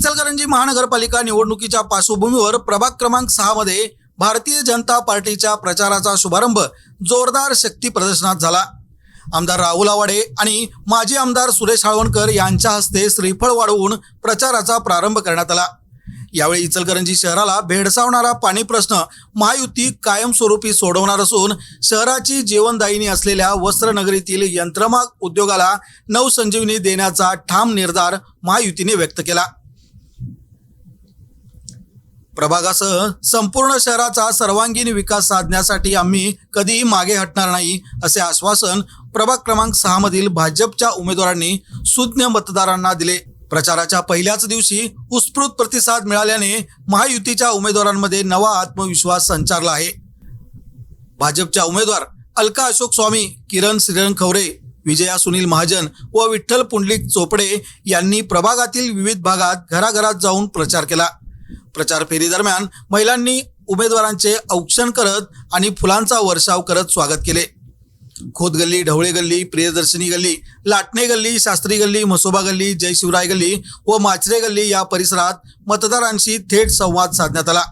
इचलकरंजी महानगरपालिका निवडणुकीच्या पार्श्वभूमीवर प्रभाग क्रमांक 6 मध्ये भारतीय जनता पार्टीच्या प्रचाराचा शुभारंभ जोरदार शक्ती प्रदर्शनात झाला। आमदार राहुल आवाडे आणि माजी आमदार सुरेश हाळवणकर यांच्या हस्ते श्रीफळ वाढवून प्रचाराचा प्रारंभ करण्यात आला। यावेळी इचलकरंजी शहराला भेडसावणारा पाणी प्रश्न महायुती कायमस्वरूपी सोडवणार असून शहराची जीवनदायिनी असलेल्या वस्त्रनगरीतील यंत्रमाग उद्योगाला नवसंजीवनी देण्याचा ठाम निर्धार महायुतीने व्यक्त केला। प्रभागासह संपूर्ण शहराचा सर्वांगीण विकास साधण्यासाठी आम्ही कधीही मागे हटणार नाही असे आश्वासन प्रभाग क्रमांक 6 मधील भाजपच्या उमेदवारांनी सुज्ञ मतदारांना दिले। प्रचाराच्या पहिल्याच दिवशी उत्स्फूर्त प्रतिसाद मिळाल्याने महायुतीच्या उमेदवारांमध्ये नवा आत्मविश्वास संचारला आहे। भाजपच्या उमेदवार अलका अशोक स्वामी, किरण श्रीरंग खवरे, विजया सुनील महाजन व विठ्ठल पुंडलिक चोपडे यांनी प्रभागातील विविध भागात घराघरात जाऊन प्रचार केला। प्रचार फेरी दरम्यान महिलांनी उमेदवारांचे औक्षण करत आणि फुलांचा वर्षाव करत स्वागत केले। खोत गल्ली, ढवळे गल्ली, प्रियदर्शनी गल्ली, लाटणे गल्ली, शास्त्री गल्ली, म्हसोबा गल्ली, जय शिवराय गल्ली व माचरे गल्ली या परिसरात मतदारांशी थेट संवाद साधण्यात आला।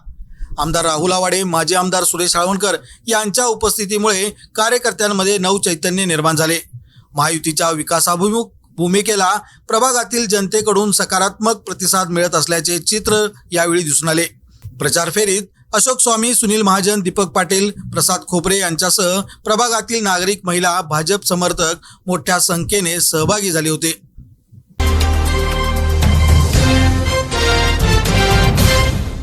आमदार राहुल आवाडे, माजी आमदार सुरेश हाळवणकर यांच्या उपस्थितीमुळे कार्यकर्त्यांमध्ये नवचैतन्य निर्माण झाले। महायुतीच्या विकासाभिमुख भूमिकेला प्रभागातील जनतेकडून सकारात्मक प्रतिसाद मिळत असल्याचे चित्र यावेळी दिसून आले। प्रचार फेरीत अशोक स्वामी, सुनील महाजन, दीपक पाटील, प्रसाद खोपरे यांच्यासह प्रभागातील नागरिक, महिला, भाजप समर्थक मोठ्या संख्येने सहभागी झाले होते।